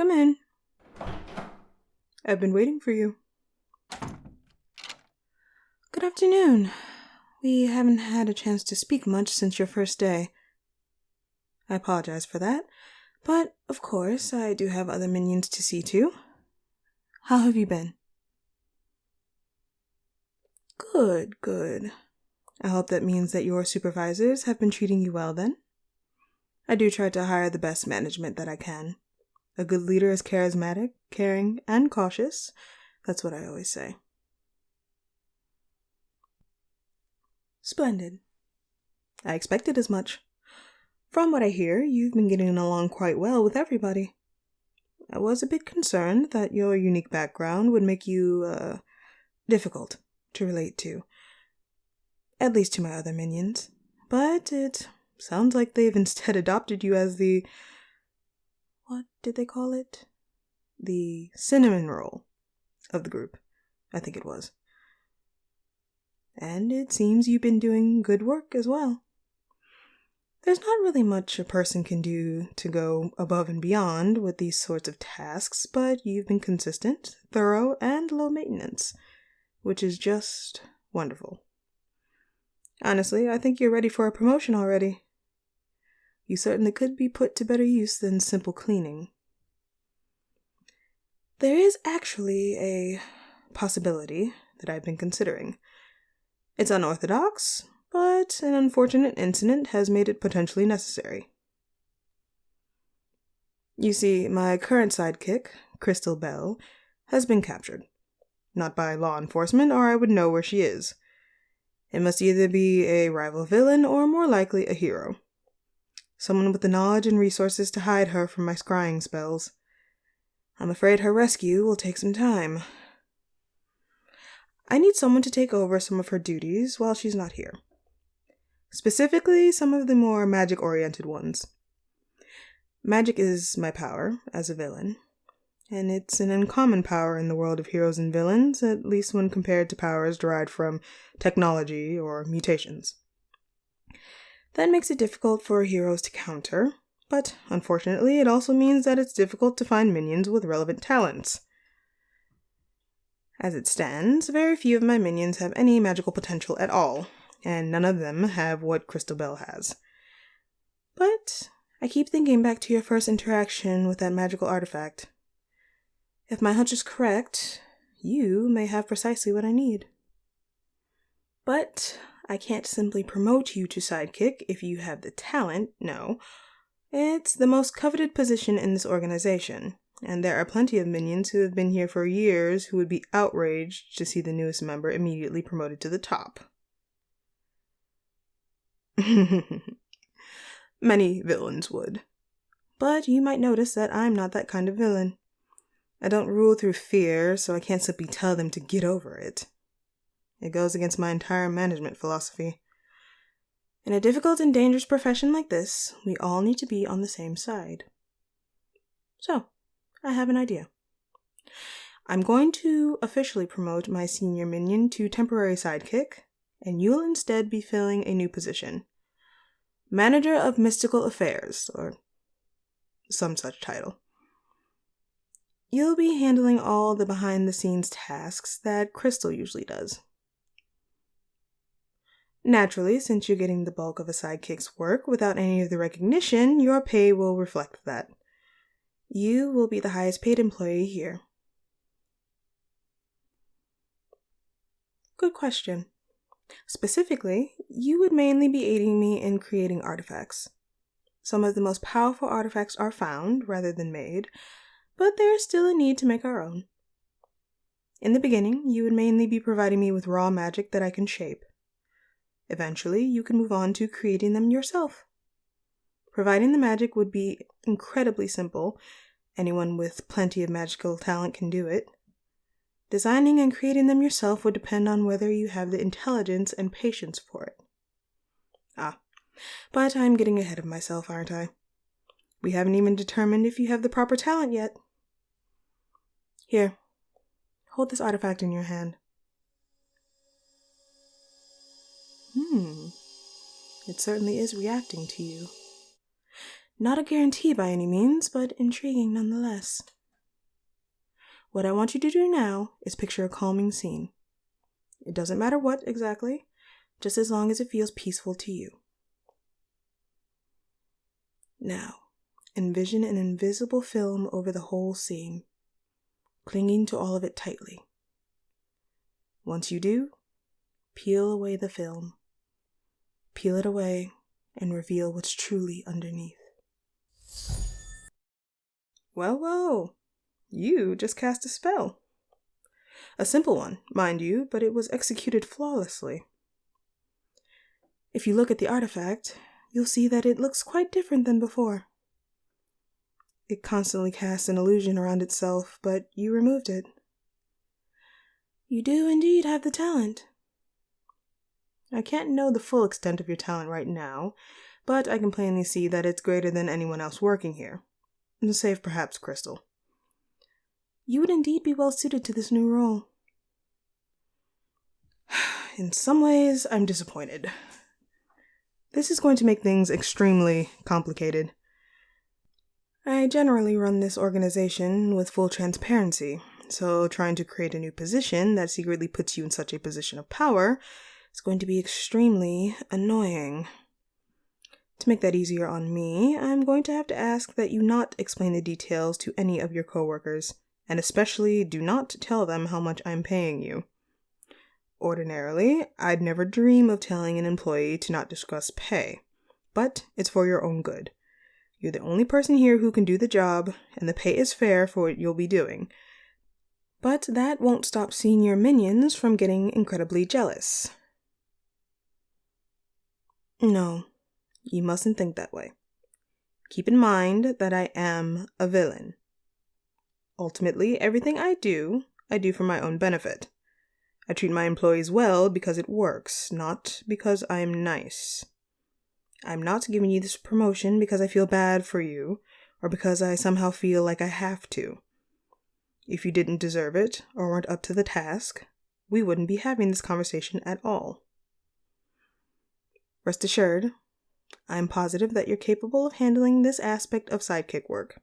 Come in. I've been waiting for you. Good afternoon. We haven't had a chance to speak much since your first day. I apologize for that, but of course I do have other minions to see to. How have you been? Good. I hope that means that your supervisors have been treating you well then. I do try to hire the best management that I can. A good leader is charismatic, caring, and cautious. That's what I always say. Splendid. I expected as much. From what I hear, you've been getting along quite well with everybody. I was a bit concerned that your unique background would make you, difficult to relate to. At least to my other minions. But it sounds like they've instead adopted you as the... what did they call it? The cinnamon roll of the group, I think it was. And it seems you've been doing good work as well. There's not really much a person can do to go above and beyond with these sorts of tasks, but you've been consistent, thorough, and low maintenance, which is just wonderful. Honestly, I think you're ready for a promotion already. You certainly could be put to better use than simple cleaning. There is actually a possibility that I've been considering. It's unorthodox, but an unfortunate incident has made it potentially necessary. You see, my current sidekick, Crystal Bell, has been captured. Not by law enforcement, or I would know where she is. It must either be a rival villain or more likely a hero. Someone with the knowledge and resources to hide her from my scrying spells. I'm afraid her rescue will take some time. I need someone to take over some of her duties while she's not here. Specifically, some of the more magic-oriented ones. Magic is my power as a villain, and it's an uncommon power in the world of heroes and villains, at least when compared to powers derived from technology or mutations. That makes it difficult for heroes to counter, but unfortunately it also means that it's difficult to find minions with relevant talents. As it stands, very few of my minions have any magical potential at all, and none of them have what Crystal Bell has. But I keep thinking back to your first interaction with that magical artifact. If my hunch is correct, you may have precisely what I need. But I can't simply promote you to sidekick if you have the talent, no. It's the most coveted position in this organization, and there are plenty of minions who have been here for years who would be outraged to see the newest member immediately promoted to the top. Many villains would. But you might notice that I'm not that kind of villain. I don't rule through fear, so I can't simply tell them to get over it. It goes against my entire management philosophy. In a difficult and dangerous profession like this, we all need to be on the same side. So, I have an idea. I'm going to officially promote my senior minion to temporary sidekick, and you'll instead be filling a new position. Manager of Mystical Affairs, or some such title. You'll be handling all the behind-the-scenes tasks that Crystal usually does. Naturally, since you're getting the bulk of a sidekick's work without any of the recognition, your pay will reflect that. You will be the highest paid employee here. Good question. Specifically, you would mainly be aiding me in creating artifacts. Some of the most powerful artifacts are found rather than made, but there is still a need to make our own. In the beginning, you would mainly be providing me with raw magic that I can shape. Eventually, you can move on to creating them yourself. Providing the magic would be incredibly simple. Anyone with plenty of magical talent can do it. Designing and creating them yourself would depend on whether you have the intelligence and patience for it. But I'm getting ahead of myself, aren't I? We haven't even determined if you have the proper talent yet. Here, hold this artifact in your hand. It certainly is reacting to you. Not a guarantee by any means, but intriguing nonetheless. What I want you to do now is picture a calming scene. It doesn't matter what exactly, just as long as it feels peaceful to you. Now, envision an invisible film over the whole scene, clinging to all of it tightly. Once you do, peel away the film. Peel it away and reveal what's truly underneath. Well, you just cast a spell. A simple one, mind you, but it was executed flawlessly. If you look at the artifact, you'll see that it looks quite different than before. It constantly casts an illusion around itself, but you removed it. You do indeed have the talent. I can't know the full extent of your talent right now, but I can plainly see that it's greater than anyone else working here, save perhaps Crystal. You would indeed be well suited to this new role. In some ways, I'm disappointed. This is going to make things extremely complicated. I generally run this organization with full transparency, so trying to create a new position that secretly puts you in such a position of power is going to be extremely annoying. To make that easier on me, I'm going to have to ask that you not explain the details to any of your coworkers, and especially do not tell them how much I'm paying you. Ordinarily, I'd never dream of telling an employee to not discuss pay, but it's for your own good. You're the only person here who can do the job, and the pay is fair for what you'll be doing. But that won't stop senior minions from getting incredibly jealous. No, you mustn't think that way. Keep in mind that I am a villain. Ultimately, everything I do for my own benefit. I treat my employees well because it works, not because I'm nice. I'm not giving you this promotion because I feel bad for you, or because I somehow feel like I have to. If you didn't deserve it, or weren't up to the task, we wouldn't be having this conversation at all. Rest assured, I'm positive that you're capable of handling this aspect of sidekick work.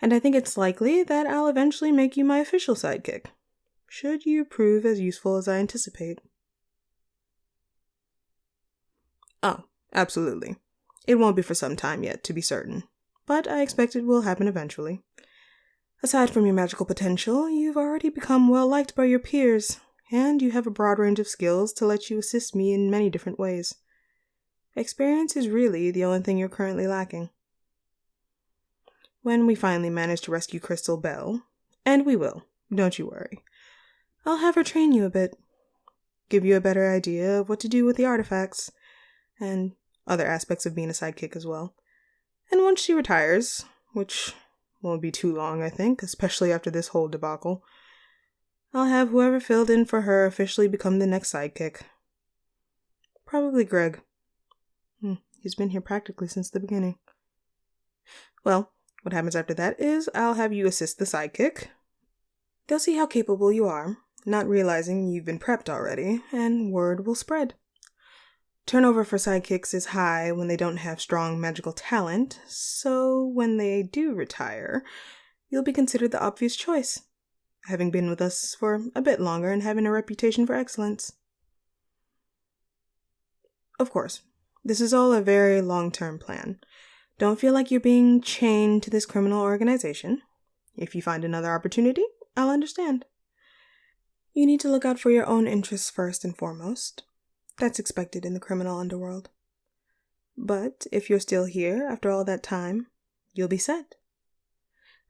And I think it's likely that I'll eventually make you my official sidekick, should you prove as useful as I anticipate. Oh, absolutely. It won't be for some time yet, to be certain, but I expect it will happen eventually. Aside from your magical potential, you've already become well liked by your peers, and you have a broad range of skills to let you assist me in many different ways. Experience is really the only thing you're currently lacking. When we finally manage to rescue Crystal Bell, and we will, don't you worry, I'll have her train you a bit, give you a better idea of what to do with the artifacts, and other aspects of being a sidekick as well. And once she retires, which won't be too long, I think, especially after this whole debacle, I'll have whoever filled in for her officially become the next sidekick. Probably Greg. He's been here practically since the beginning. Well, what happens after that is I'll have you assist the sidekick. They'll see how capable you are, not realizing you've been prepped already, and word will spread. Turnover for sidekicks is high when they don't have strong magical talent, so when they do retire, you'll be considered the obvious choice, having been with us for a bit longer and having a reputation for excellence. Of course, this is all a very long-term plan. Don't feel like you're being chained to this criminal organization. If you find another opportunity, I'll understand. You need to look out for your own interests first and foremost. That's expected in the criminal underworld. But if you're still here after all that time, you'll be set.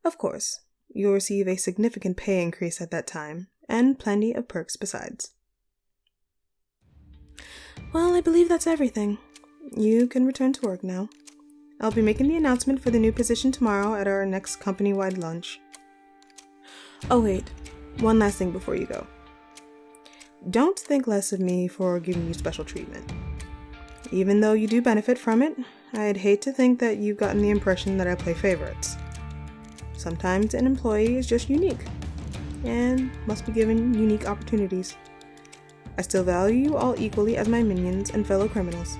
Of course, you'll receive a significant pay increase at that time, and plenty of perks besides. Well, I believe that's everything. You can return to work now. I'll be making the announcement for the new position tomorrow at our next company-wide lunch. Oh wait, one last thing before you go. Don't think less of me for giving you special treatment. Even though you do benefit from it, I'd hate to think that you've gotten the impression that I play favorites. Sometimes an employee is just unique, and must be given unique opportunities. I still value you all equally as my minions and fellow criminals.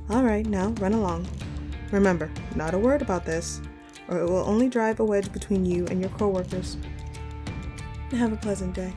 Alright, now run along. Remember, not a word about this, or it will only drive a wedge between you and your coworkers. Have a pleasant day.